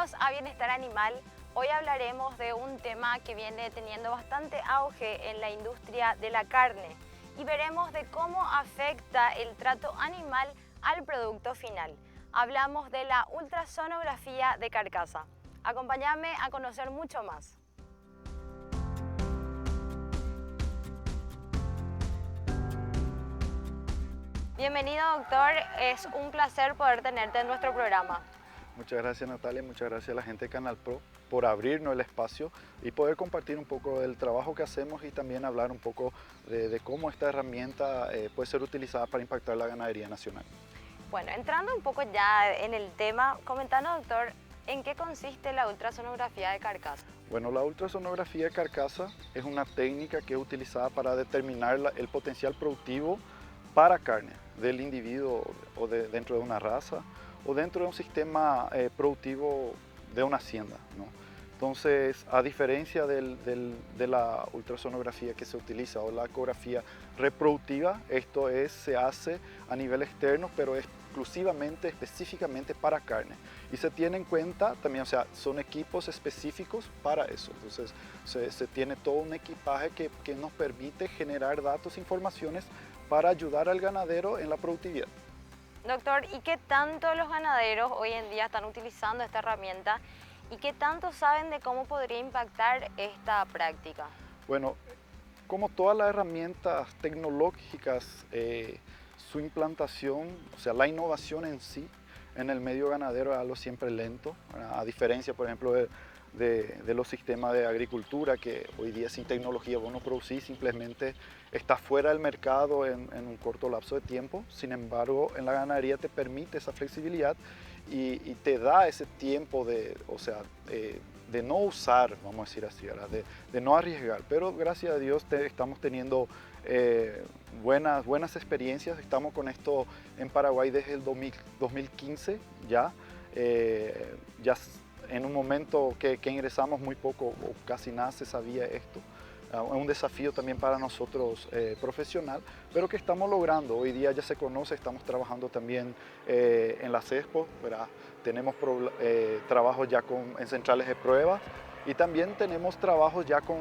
Bienvenidos a Bienestar Animal. Hoy hablaremos de un tema que viene teniendo bastante auge en la industria de la carne y veremos de cómo afecta el trato animal al producto final. Hablamos de la ultrasonografía de carcasa. Acompáñame a conocer mucho más. Bienvenido, doctor. Es un placer poder tenerte en nuestro programa. Muchas gracias, Natalia, muchas gracias a la gente de Canal Pro por abrirnos el espacio y poder compartir un poco del trabajo que hacemos y también hablar un poco de cómo esta herramienta puede ser utilizada para impactar la ganadería nacional. Bueno, entrando un poco ya en el tema, comentanos, doctor, ¿en qué consiste la ultrasonografía de carcasa? Bueno, la ultrasonografía de carcasa es una técnica que es utilizada para determinar el potencial productivo para carne del individuo o dentro de una raza o dentro de un sistema productivo de una hacienda, ¿no? Entonces, a diferencia de la ultrasonografía que se utiliza o la ecografía reproductiva, se hace a nivel externo, pero exclusivamente, específicamente para carne. Y se tiene en cuenta también, o sea, son equipos específicos para eso. Entonces, se tiene todo un equipaje que nos permite generar datos, informaciones para ayudar al ganadero en la productividad. Doctor, ¿y qué tanto los ganaderos hoy en día están utilizando esta herramienta y qué tanto saben de cómo podría impactar esta práctica? Bueno, como todas las herramientas tecnológicas, su implantación, o sea, la innovación en sí, en el medio ganadero es algo siempre lento, ¿verdad? A diferencia, por ejemplo, de los sistemas de agricultura, que hoy día sin tecnología vos no producís, simplemente está fuera del mercado en un corto lapso de tiempo. Sin embargo, en la ganadería te permite esa flexibilidad y te da ese tiempo de no usar, vamos a decir así, de no arriesgar. Pero gracias a Dios estamos teniendo buenas experiencias. Estamos con esto en Paraguay desde el 2015 ya. Ya en un momento que ingresamos muy poco o casi nada se sabía esto. Es un desafío también para nosotros profesional, pero que estamos logrando. Hoy día ya se conoce, estamos trabajando también en las expo, ¿verdad? Tenemos trabajos ya en centrales de pruebas y también tenemos trabajos ya con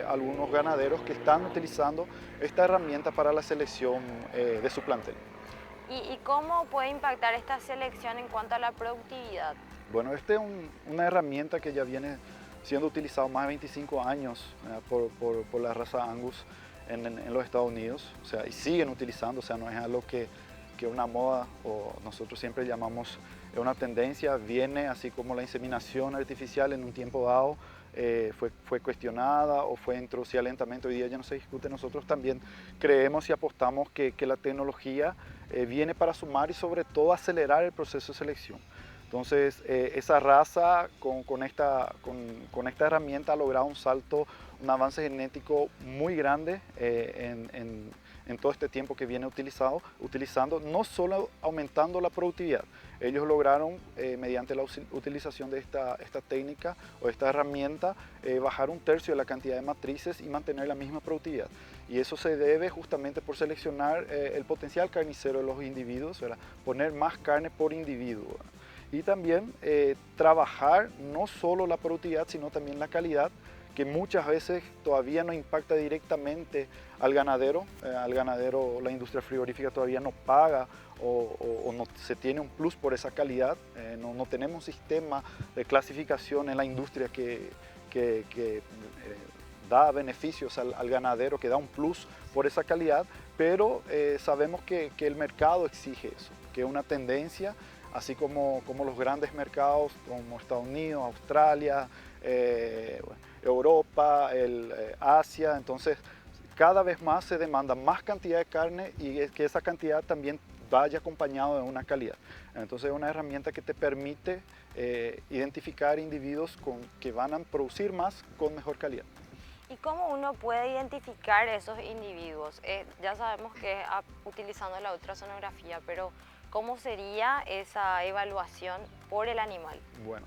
algunos ganaderos que están utilizando esta herramienta para la selección de su plantel. ¿Y cómo puede impactar esta selección en cuanto a la productividad? Bueno, esta es una herramienta que ya viene siendo utilizada más de 25 años por la raza Angus en los Estados Unidos, o sea, y siguen utilizando, o sea, no es algo que una moda, o nosotros siempre llamamos una tendencia, viene así como la inseminación artificial en un tiempo dado fue cuestionada o fue introducida lentamente, hoy día ya no se discute. Nosotros también creemos y apostamos que la tecnología viene para sumar y sobre todo acelerar el proceso de selección. Entonces, esa raza con esta herramienta ha logrado un salto, un avance genético muy grande en todo este tiempo que viene utilizando, no solo aumentando la productividad. Ellos lograron, mediante la utilización de esta técnica o esta herramienta, bajar 1/3 de la cantidad de matrices y mantener la misma productividad. Y eso se debe justamente por seleccionar el potencial carnicero de los individuos, ¿verdad? Poner más carne por individuo. Y también trabajar no solo la productividad, sino también la calidad, que muchas veces todavía no impacta directamente al ganadero. La industria frigorífica todavía no paga o no se tiene un plus por esa calidad. No tenemos un sistema de clasificación en la industria que da beneficios al ganadero, que da un plus por esa calidad, pero sabemos que el mercado exige eso, que es una tendencia. Así como los grandes mercados como Estados Unidos, Australia, Europa, Asia. Entonces, cada vez más se demanda más cantidad de carne y es que esa cantidad también vaya acompañado de una calidad. Entonces, es una herramienta que te permite identificar individuos que van a producir más con mejor calidad. ¿Y cómo uno puede identificar esos individuos? Ya sabemos que es utilizando la ultrasonografía, pero ¿cómo sería esa evaluación por el animal? Bueno,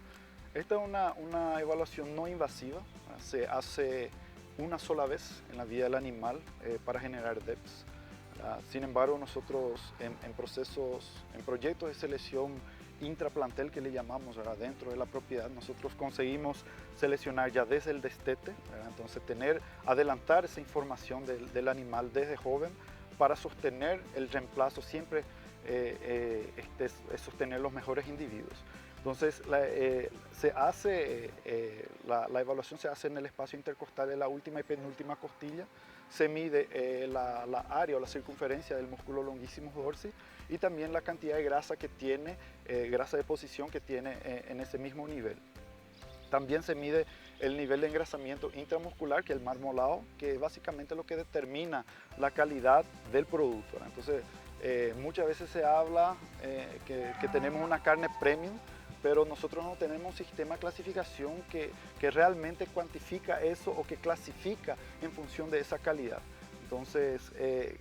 esta es una evaluación no invasiva. Se hace una sola vez en la vida del animal para generar DEPs. Sin embargo, nosotros en proyectos de selección intraplantel que le llamamos, ¿verdad? Dentro de la propiedad, nosotros conseguimos seleccionar ya desde el destete, ¿verdad? Entonces adelantar esa información del animal desde joven para sostener el reemplazo, siempre sostener los mejores individuos. Entonces la evaluación se hace en el espacio intercostal de la última y penúltima costilla, se mide la área o la circunferencia del músculo longissimus dorsi y también la cantidad de grasa que tiene, grasa de posición que tiene en ese mismo nivel. También se mide el nivel de engrasamiento intramuscular, que es el marmolado, que es básicamente lo que determina la calidad del producto. Entonces, muchas veces se habla que tenemos una carne premium, pero nosotros no tenemos un sistema de clasificación que realmente cuantifica eso o que clasifica en función de esa calidad. Entonces,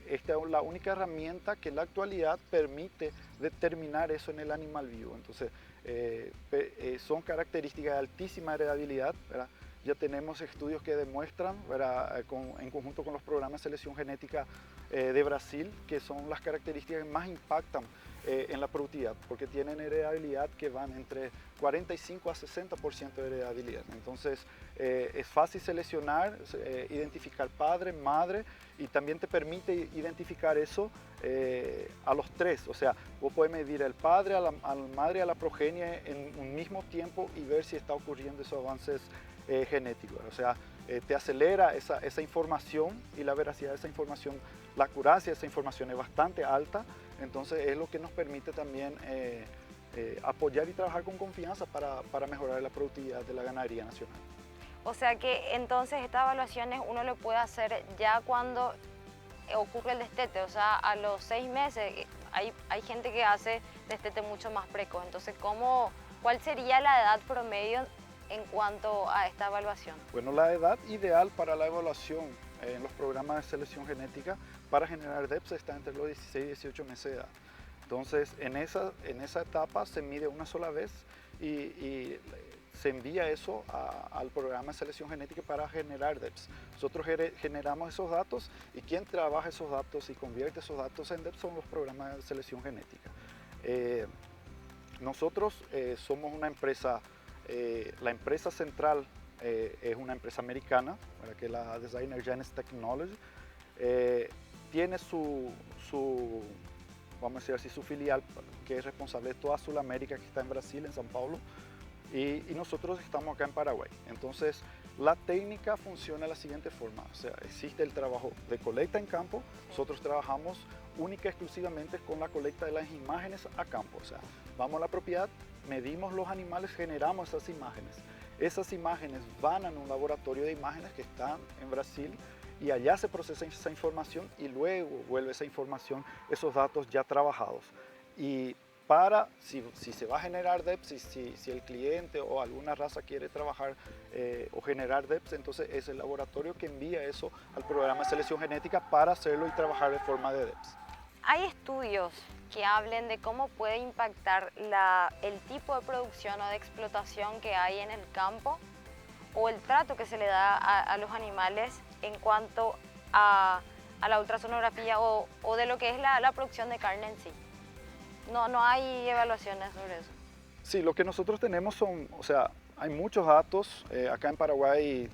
esta es la única herramienta que en la actualidad permite determinar eso en el animal vivo. Entonces, son características de altísima heredabilidad, ¿verdad? Ya tenemos estudios que demuestran, ¿verdad? En conjunto con los programas de selección genética de Brasil, que son las características que más impactan en la productividad, porque tienen heredabilidad que van entre 45 a 60% de heredabilidad. Entonces, es fácil seleccionar, identificar padre, madre, y también te permite identificar eso a los tres. O sea, vos puedes medir al padre, a la madre y a la progenie en un mismo tiempo y ver si está ocurriendo esos avances genéticos. O sea, te acelera esa información y la veracidad de esa información, la acuracia de esa información es bastante alta. Entonces es lo que nos permite también apoyar y trabajar con confianza para mejorar la productividad de la ganadería nacional. O sea que entonces estas evaluaciones uno lo puede hacer ya cuando ocurre el destete, o sea, a los 6 meses. Hay gente que hace destete mucho más precoz. Entonces, ¿cuál sería la edad promedio en cuanto a esta evaluación? Bueno, la edad ideal para la evaluación en los programas de selección genética para generar DEPS está entre los 16 y 18 meses de edad. Entonces, en esa etapa se mide una sola vez y se envía eso al programa de selección genética para generar DEPS. Nosotros generamos esos datos y quien trabaja esos datos y convierte esos datos en DEPS son los programas de selección genética. Nosotros somos una empresa, la empresa central es una empresa americana, que es la Designer Genes Technology. Tiene vamos a decir así, su filial, que es responsable de toda Sudamérica, que está en Brasil, en São Paulo, y nosotros estamos acá en Paraguay. Entonces, la técnica funciona de la siguiente forma, o sea, existe el trabajo de colecta en campo, nosotros trabajamos única y exclusivamente con la colecta de las imágenes a campo, o sea, vamos a la propiedad, medimos los animales, generamos esas imágenes van a un laboratorio de imágenes que está en Brasil, y allá se procesa esa información y luego vuelve esa información, esos datos ya trabajados. Y si se va a generar DEPS, si el cliente o alguna raza quiere trabajar o generar DEPS, entonces es el laboratorio que envía eso al programa de selección genética para hacerlo y trabajar de forma de DEPS. ¿Hay estudios que hablen de cómo puede impactar el tipo de producción o de explotación que hay en el campo o el trato que se le da a los animales en cuanto a la ultrasonografía o de lo que es la producción de carne en sí? No hay evaluaciones sobre eso. Sí, lo que nosotros tenemos o sea, hay muchos datos. Acá en Paraguay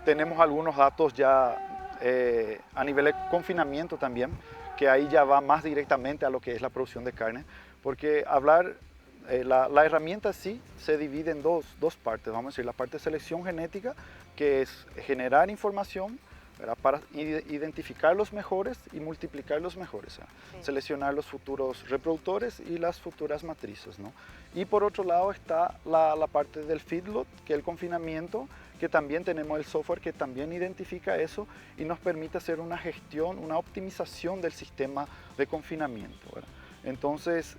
tenemos algunos datos ya a nivel de confinamiento también, que ahí ya va más directamente a lo que es la producción de carne, porque la herramienta sí se divide en dos partes, vamos a decir, la parte de selección genética, que es generar información, ¿verdad?, para identificar los mejores y multiplicar los mejores, ¿verdad? Sí. Seleccionar los futuros reproductores y las futuras matrices, ¿no? Y por otro lado está la parte del feedlot, que es el confinamiento, que también tenemos el software que también identifica eso y nos permite hacer una gestión, una optimización del sistema de confinamiento, ¿verdad? Entonces,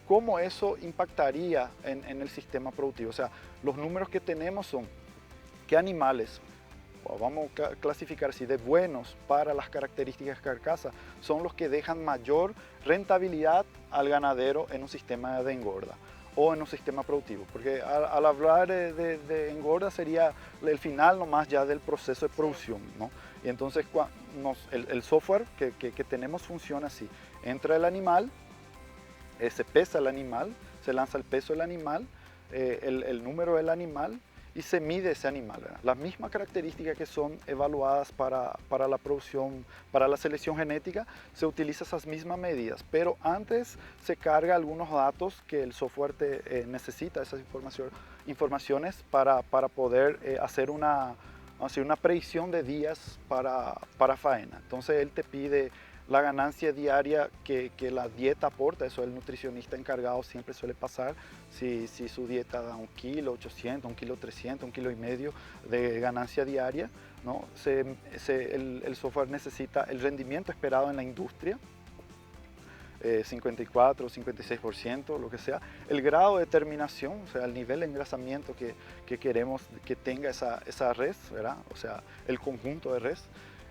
¿cómo eso impactaría en el sistema productivo? O sea, los números que tenemos son qué animales, vamos a clasificar así, de buenos para las características carcasa, son los que dejan mayor rentabilidad al ganadero en un sistema de engorda o en un sistema productivo, porque al hablar de engorda sería el final nomás ya del proceso de producción, ¿no? Y entonces el software que tenemos funciona así: entra el animal, se pesa el animal, se lanza el peso del animal, el número del animal y se mide ese animal, ¿verdad? Las mismas características que son evaluadas para la producción, para la selección genética, se utilizan esas mismas medidas, pero antes se carga algunos datos que el software necesita, esas informaciones para poder hacer una predicción de días para faena. Entonces él te pide la ganancia diaria que la dieta aporta, eso el nutricionista encargado siempre suele pasar, si su dieta da 1 kilo 800, 1 kilo 300, 1,5 kilos de ganancia diaria, ¿no? El software necesita el rendimiento esperado en la industria, 54 o 56%, lo que sea, el grado de terminación, o sea, el nivel de engrasamiento que queremos que tenga esa res, ¿verdad? O sea, el conjunto de res,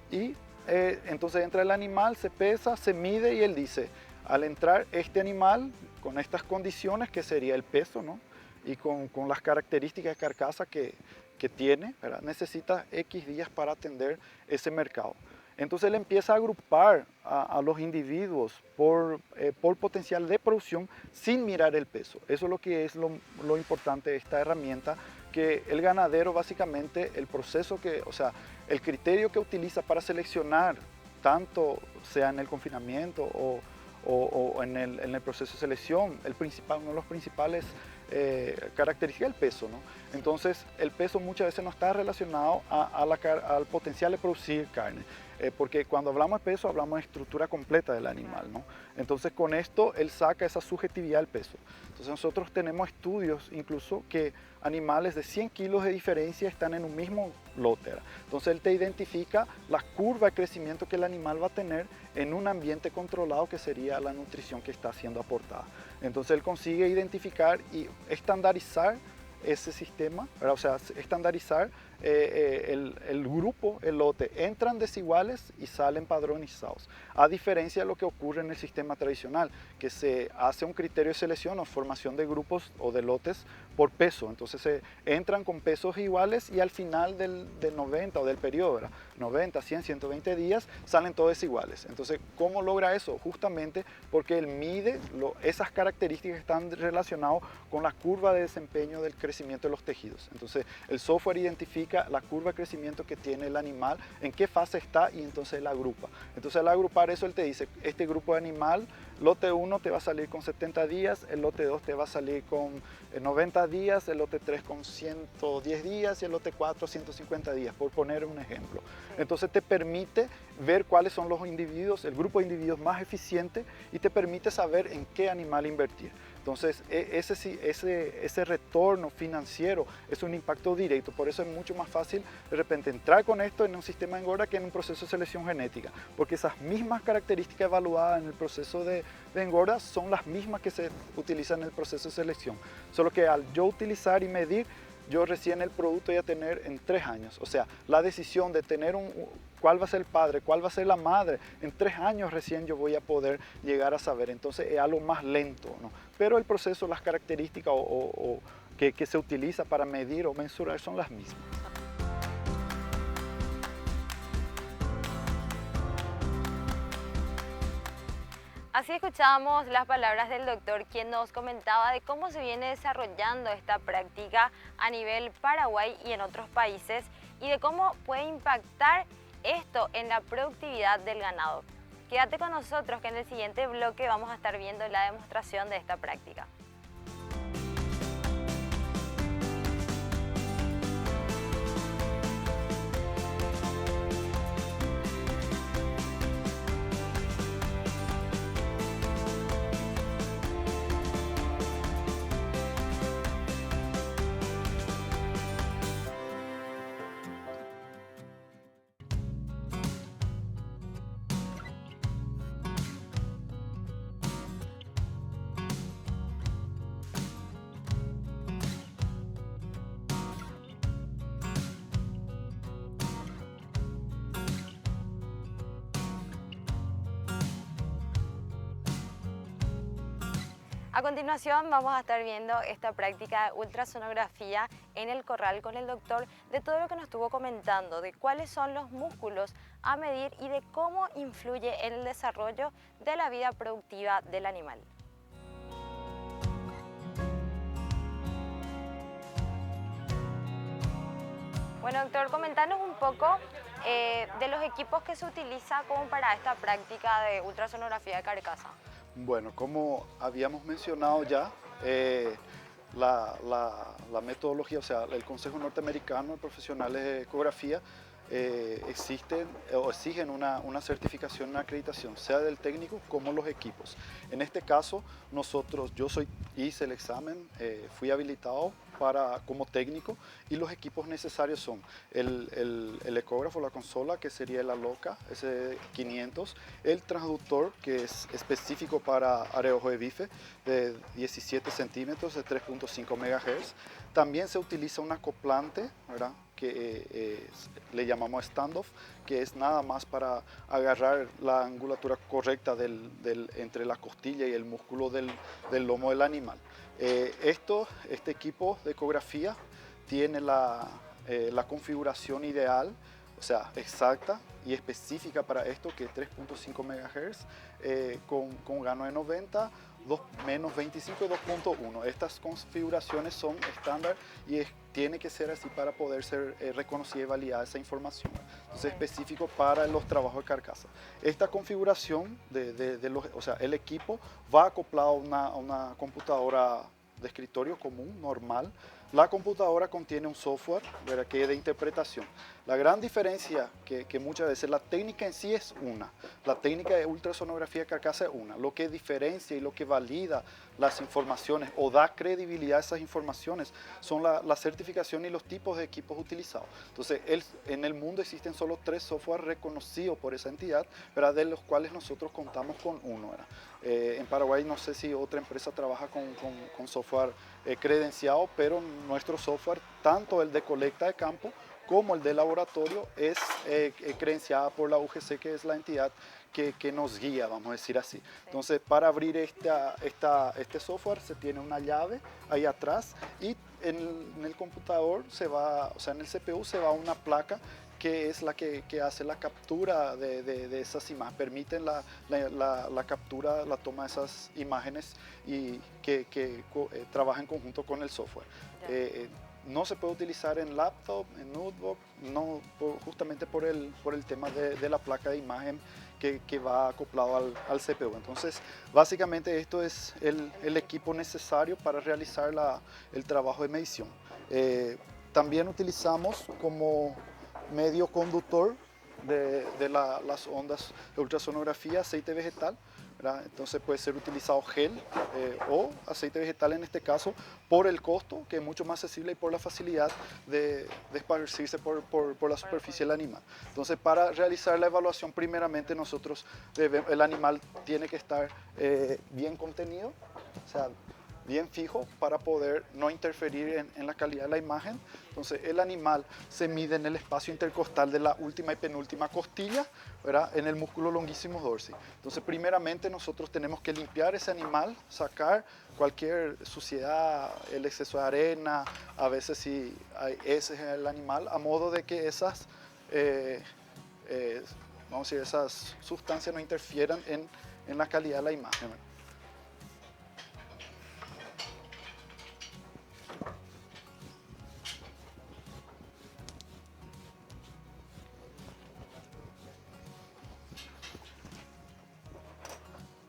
y entonces entra el animal, se pesa, se mide y él dice, al entrar este animal con estas condiciones, que sería el peso, ¿no? Y con las características de carcasa que tiene, ¿verdad? Necesita X días para atender ese mercado. Entonces él empieza a agrupar a los individuos por potencial de producción sin mirar el peso. Eso es lo que es lo importante de esta herramienta, que el ganadero básicamente, el proceso el criterio que utiliza para seleccionar, tanto sea en el confinamiento o en el proceso de selección, uno de los principales características es el peso, ¿no? Entonces el peso muchas veces no está relacionado al potencial de producir carne, porque cuando hablamos de peso hablamos de estructura completa del animal, ¿no? Entonces con esto él saca esa subjetividad al peso. Entonces nosotros tenemos estudios incluso que animales de 100 kilos de diferencia están en un mismo lote. Entonces él te identifica la curva de crecimiento que el animal va a tener en un ambiente controlado, que sería la nutrición que está siendo aportada. Entonces él consigue identificar y estandarizar ese sistema, ¿verdad? O sea, estandarizar el grupo, el lote, entran desiguales y salen padronizados, a diferencia de lo que ocurre en el sistema tradicional, que se hace un criterio de selección o formación de grupos o de lotes por peso. Entonces entran con pesos iguales y al final del 90 o del periodo, ¿verdad? 90, 100, 120 días, salen todos desiguales. Entonces, ¿cómo logra eso? Justamente porque él mide esas características que están relacionadas con la curva de desempeño del crecimiento de los tejidos. Entonces, el software identifica la curva de crecimiento que tiene el animal, en qué fase está, y entonces él agrupa. Entonces al agrupar eso él te dice, este grupo de animal, lote 1 te va a salir con 70 días, el lote 2 te va a salir con 90 días, el lote 3 con 110 días y el lote 4 150 días, por poner un ejemplo. Entonces te permite ver cuáles son los individuos, el grupo de individuos más eficiente, y te permite saber en qué animal invertir. Entonces ese retorno financiero es un impacto directo, por eso es mucho más fácil de repente entrar con esto en un sistema de engorda que en un proceso de selección genética, porque esas mismas características evaluadas en el proceso de engorda son las mismas que se utilizan en el proceso de selección, solo que al yo utilizar y medir, yo recién el producto voy a tener en 3 años. O sea, la decisión de tener cuál va a ser el padre, cuál va a ser la madre, en 3 años recién yo voy a poder llegar a saber. Entonces es algo más lento, ¿no? Pero el proceso, las características que se utiliza para medir o mensurar son las mismas. Así escuchábamos las palabras del doctor, quien nos comentaba de cómo se viene desarrollando esta práctica a nivel Paraguay y en otros países, y de cómo puede impactar esto en la productividad del ganado. Quédate con nosotros, que en el siguiente bloque vamos a estar viendo la demostración de esta práctica. A continuación vamos a estar viendo esta práctica de ultrasonografía en el corral con el doctor, de todo lo que nos estuvo comentando, de cuáles son los músculos a medir y de cómo influye en el desarrollo de la vida productiva del animal. Bueno, doctor, comentanos un poco de los equipos que se utiliza como para esta práctica de ultrasonografía de carcasa. Bueno, como habíamos mencionado ya, la metodología, o sea, el Consejo Norteamericano de Profesionales de Ecografía existen o exigen una certificación, una acreditación, sea del técnico como los equipos. En este caso, hice el examen, fui habilitado como técnico y los equipos necesarios son el ecógrafo, la consola, que sería el Aloca S500, el transductor, que es específico para área de bife, de 17 centímetros, de 3.5 MHz. También se utiliza un acoplante, ¿verdad?, que le llamamos standoff, que es nada más para agarrar la angulatura correcta entre la costilla y el músculo del lomo del animal. Este equipo de ecografía tiene la configuración ideal, o sea, exacta y específica para esto, que es 3.5 MHz, con gano de 90, menos 25 y 2.1. Estas configuraciones son estándar y tiene que ser así para poder ser reconocida y validada esa información. Entonces, específico para los trabajos de carcasa. Esta configuración, o sea, el equipo va acoplado a una computadora de escritorio común, normal. La computadora contiene un software, ¿verdad?, que es de interpretación. La gran diferencia que muchas veces la técnica en sí es una, la técnica de ultrasonografía de carcasa es una. Lo que diferencia y lo que valida las informaciones o da credibilidad a esas informaciones son la certificación y los tipos de equipos utilizados. Entonces, en el mundo existen solo 3 software reconocidos por esa entidad, ¿verdad?, de los cuales nosotros contamos con uno, ¿verdad? En Paraguay no sé si otra empresa trabaja con software credenciado, pero nuestro software, tanto el de colecta de campo como el de laboratorio, es credenciada por la UGC, que es la entidad que nos guía, vamos a decir así. Entonces, para abrir este software se tiene una llave ahí atrás y en el computador o sea, en el CPU se va una placa que es la que hace la captura de esas imágenes, permiten la captura, la toma de esas imágenes y que trabaja en conjunto con el software. No se puede utilizar en laptop, en notebook, justamente por el tema de la placa de imagen que va acoplado al CPU. Entonces, básicamente esto es el equipo necesario para realizar el trabajo de medición. También utilizamos como medio conductor de las ondas de ultrasonografía aceite vegetal, ¿verdad? Entonces puede ser utilizado gel o aceite vegetal en este caso, por el costo, que es mucho más accesible, y por la facilidad de esparcirse por la superficie del animal. Entonces, para realizar la evaluación, primeramente el animal tiene que estar bien contenido, o sea, bien fijo, para poder no interferir en la calidad de la imagen. Entonces, el animal se mide en el espacio intercostal de la última y penúltima costilla, ¿verdad?, en el músculo longissimus dorsi. Entonces, primeramente nosotros tenemos que limpiar ese animal, sacar cualquier suciedad, el exceso de arena, a veces si hay heces en el animal, a modo de que esas vamos a decir, esas sustancias no interfieran en la calidad de la imagen, ¿verdad?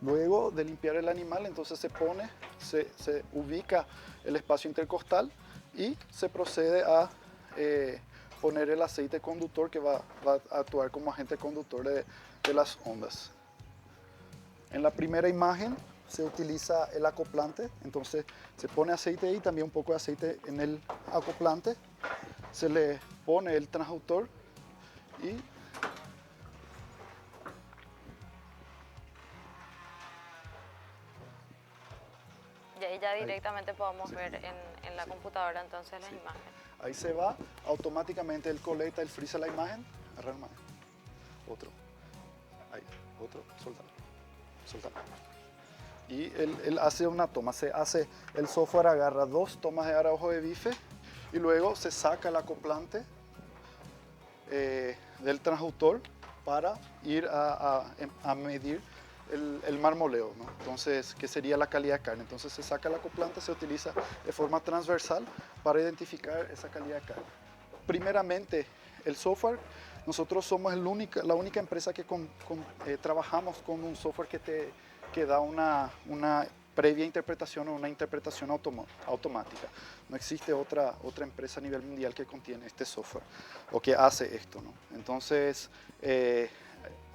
Luego de limpiar el animal, entonces se ubica el espacio intercostal y se procede a poner el aceite conductor, que va a actuar como agente conductor de las ondas. En la primera imagen se utiliza el acoplante, entonces se pone aceite ahí, también un poco de aceite en el acoplante, se le pone el transductor y Y ahí ya directamente podemos ver en la computadora entonces las imágenes. Ahí se va, automáticamente él colecta, él frisa la imagen, agarra más, otro, ahí, otro, suéltalo, suéltalo. Y él hace una toma, el software agarra 2 tomas de ojo de bife y luego se saca el acoplante del transductor para ir a medir el marmoleo, ¿no? Entonces, que sería la calidad de carne. Entonces se saca el acoplante, se utiliza de forma transversal para identificar esa calidad de carne. primeramente, el software, nosotros somos la única empresa que trabajamos con un software que da una previa interpretación o una interpretación automática. No existe otra empresa a nivel mundial que contiene este software o que hace esto, ¿no? Entonces,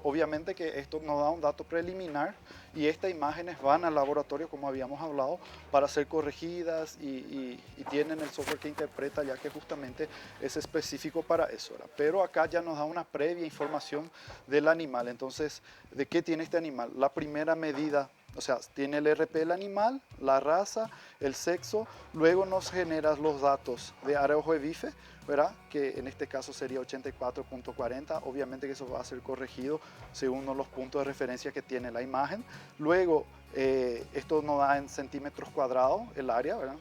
obviamente que esto nos da un dato preliminar y estas imágenes van al laboratorio, como habíamos hablado, para ser corregidas y tienen el software que interpreta ya que justamente es específico para eso, ¿verdad? Pero acá ya nos da una previa información del animal. Entonces, ¿de qué tiene este animal? La primera medida, o sea, tiene el RP del animal, la raza, el sexo, luego nos genera los datos de área ojo de bife, ¿verdad? Que en este caso sería 84.40, obviamente que eso va a ser corregido según los puntos de referencia que tiene la imagen. Luego, esto nos da en centímetros cuadrados el área, ¿verdad?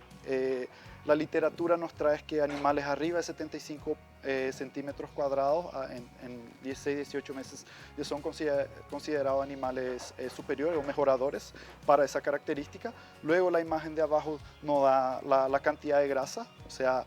La literatura nos trae que animales arriba de 75 centímetros cuadrados en 16, 18 meses ya son considerados animales superiores o mejoradores para esa característica. Luego la imagen de abajo nos da la cantidad de grasa, o sea,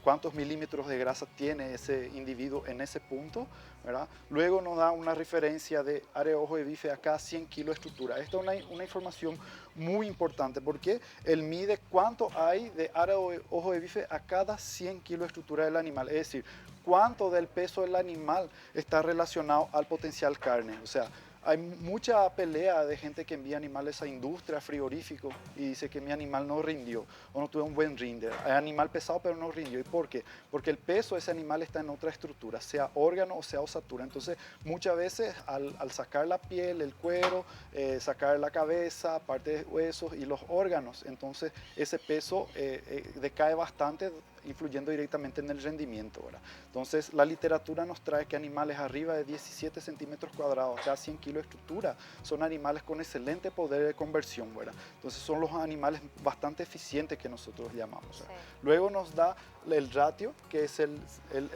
cuántos milímetros de grasa tiene ese individuo en ese punto, ¿verdad? Luego nos da una referencia de área de ojo de bife a cada 100 kilos de estructura. Esta es una información muy importante porque él mide cuánto hay de área de ojo de bife a cada 100 kilos de estructura del animal, es decir, cuánto del peso del animal está relacionado al potencial carne. O sea, hay mucha pelea de gente que envía animales a industria, frigorífico, y dice que mi animal no rindió o no tuvo un buen rinde. Hay animal pesado pero no rindió. ¿Y por qué? Porque el peso de ese animal está en otra estructura, sea órgano o sea osatura. Entonces, muchas veces al sacar la piel, el cuero, sacar la cabeza, parte de huesos y los órganos, entonces ese peso decae bastante, influyendo directamente en el rendimiento, ¿verdad? Entonces, la literatura nos trae que animales arriba de 17 centímetros cuadrados, cada 100 kilos de estructura, son animales con excelente poder de conversión, ¿verdad? Entonces, son los animales bastante eficientes que nosotros llamamos, ¿verdad? Sí. Luego nos da el ratio, que es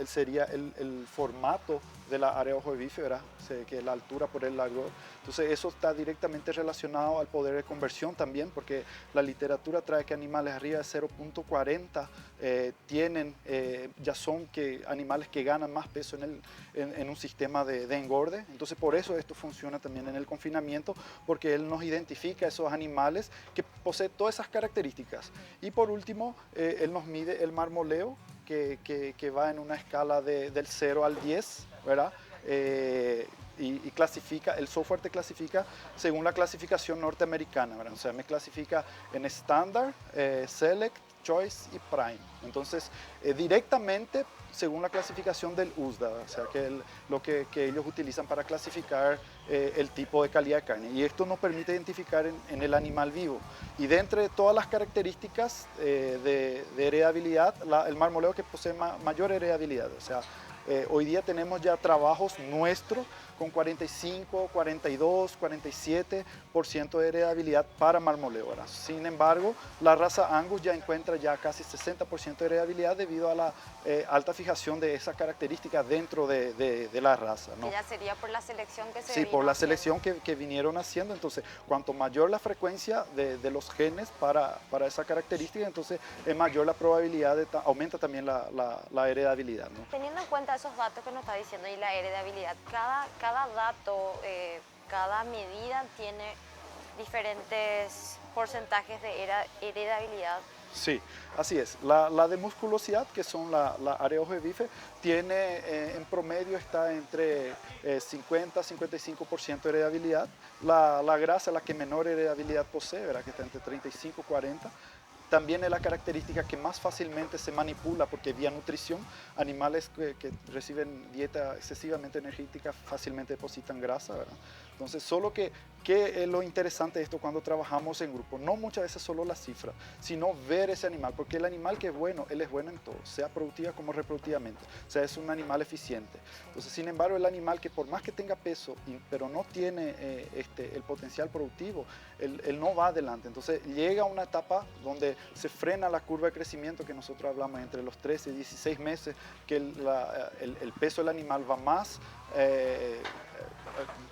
sería el formato de la área de ojo de bife, ¿verdad? Que es la altura por el largo. Entonces, eso está directamente relacionado al poder de conversión también, porque la literatura trae que animales arriba de 0.40 ya son animales que ganan más peso en un sistema de engorde. Entonces, por eso esto funciona también en el confinamiento, porque él nos identifica esos animales que poseen todas esas características. Y por último, él nos mide el marmoleo, que va en una escala del 0 al 10, ¿verdad? Y clasifica, el software te clasifica según la clasificación norteamericana, ¿verdad? O sea, me clasifica en Standard, Select, Choice y Prime. Entonces, directamente según la clasificación del USDA, o sea, lo que ellos utilizan para clasificar el tipo de calidad de carne. Y esto nos permite identificar en el animal vivo. Y dentro de todas las características de heredabilidad, el marmoleo que posee mayor heredabilidad. O sea, hoy día tenemos ya trabajos nuestros con 45, 42, 47% de heredabilidad para marmoleo. ¿Verdad? Sin embargo, la raza Angus ya encuentra ya casi 60% de heredabilidad debido a la alta fijación de esa característica dentro de la raza, ¿no? Que ya sería por la selección que se Sí, por la selección que vinieron haciendo. Entonces, cuanto mayor la frecuencia de los genes para esa característica, entonces es mayor la probabilidad, aumenta también la heredabilidad, ¿no? Teniendo en cuenta esos datos que nos está diciendo y la heredabilidad, cada dato, cada medida tiene diferentes porcentajes de heredabilidad. Sí, así es. La de musculosidad, que son la área ojo de bife, tiene en promedio está entre 50 a 55% de heredabilidad. La grasa, la que menor heredabilidad posee, ¿verdad? Que está entre 35 y 40. También es la característica que más fácilmente se manipula porque vía nutrición, animales que reciben dieta excesivamente energética fácilmente depositan grasa, ¿verdad? Entonces, solo que es lo interesante de esto cuando trabajamos en grupo, no muchas veces solo la cifra, sino ver ese animal, porque el animal que es bueno, él es bueno en todo, sea productiva como reproductivamente, o sea, es un animal eficiente. Entonces, sin embargo, el animal que por más que tenga peso, pero no tiene el potencial productivo, él no va adelante. Entonces, llega a una etapa donde se frena la curva de crecimiento que nosotros hablamos entre los 13 y 16 meses, que el peso del animal va más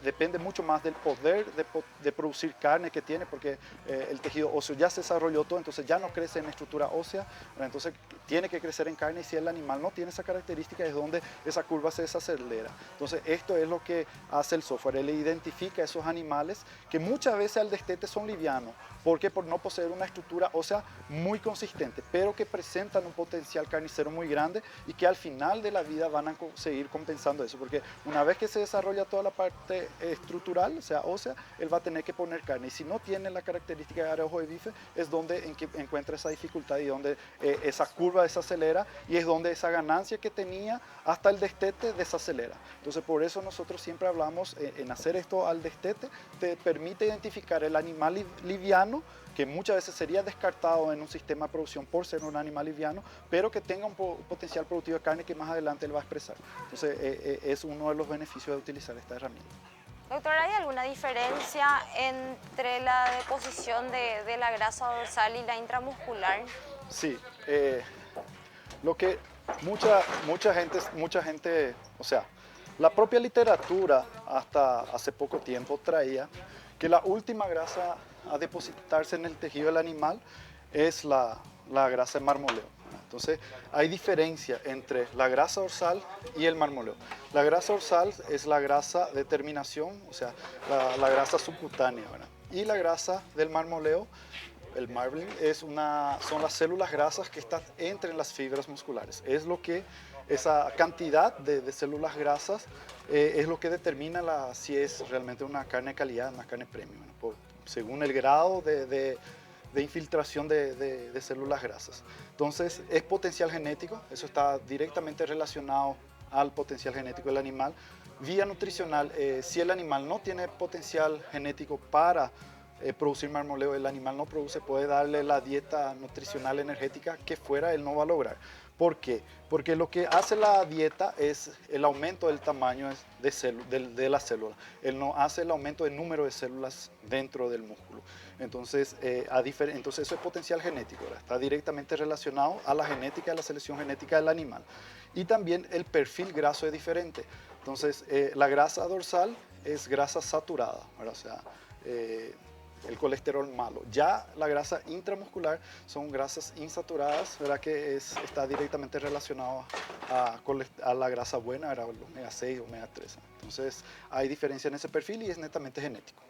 depende mucho más del poder de producir carne que tiene, porque el tejido óseo ya se desarrolló todo, entonces ya no crece en estructura ósea, entonces tiene que crecer en carne, y si el animal no tiene esa característica es donde esa curva se desacelera. Entonces esto es lo que hace el software, él identifica esos animales que muchas veces al destete son livianos, porque por no poseer una estructura ósea muy consistente, pero que presentan un potencial carnicero muy grande y que al final de la vida van a seguir compensando eso, porque una vez que se desarrolla toda la parte estructural, o sea, ósea, él va a tener que poner carne, y si no tiene la característica de área ojo de bife, es donde encuentra esa dificultad y donde esa curva desacelera, y es donde esa ganancia que tenía hasta el destete desacelera. Entonces por eso nosotros siempre hablamos en hacer esto al destete, te permite identificar el animal liviano, que muchas veces sería descartado en un sistema de producción por ser un animal liviano, pero que tenga un potencial productivo de carne que más adelante él va a expresar. Entonces es uno de los beneficios de utilizar esta herramienta. Doctor, ¿hay alguna diferencia entre la deposición de la grasa dorsal y la intramuscular? Sí, lo que mucha gente, o sea, la propia literatura hasta hace poco tiempo traía que la última grasa a depositarse en el tejido del animal es la grasa de marmoleo. Entonces hay diferencia entre la grasa dorsal y el marmoleo. La grasa dorsal es la grasa de terminación, o sea, la grasa subcutánea, ¿verdad? Y la grasa del marmoleo, el marbling, son las células grasas que están entre las fibras musculares. Es lo que esa cantidad de células grasas es lo que determina si es realmente una carne de calidad, una carne premium, ¿no? Según el grado de infiltración de células grasas. Entonces es potencial genético, eso está directamente relacionado al potencial genético del animal. Vía nutricional, si el animal no tiene potencial genético para producir marmoleo, el animal no produce, puede darle la dieta nutricional energética que fuera, él no va a lograr. ¿Por qué? Porque lo que hace la dieta es el aumento del tamaño de la célula. Él no hace el aumento del número de células dentro del músculo. Entonces, entonces eso es potencial genético, ¿verdad? Está directamente relacionado a la genética, a la selección genética del animal. Y también el perfil graso es diferente. Entonces, la grasa dorsal es grasa saturada, ¿verdad? O sea, el colesterol malo. Ya la grasa intramuscular son grasas insaturadas, ¿verdad? Que está directamente relacionado a la grasa buena, ¿verdad? El omega 6, omega 3. Entonces hay diferencia en ese perfil y es netamente genético.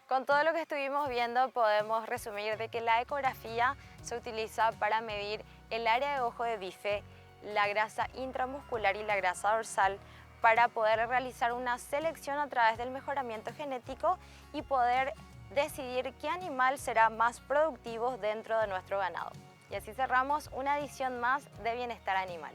Con todo lo que estuvimos viendo podemos resumir de que la ecografía se utiliza para medir el área de ojo de bife, la grasa intramuscular y la grasa dorsal, para poder realizar una selección a través del mejoramiento genético y poder decidir qué animal será más productivo dentro de nuestro ganado. Y así cerramos una edición más de Bienestar Animal.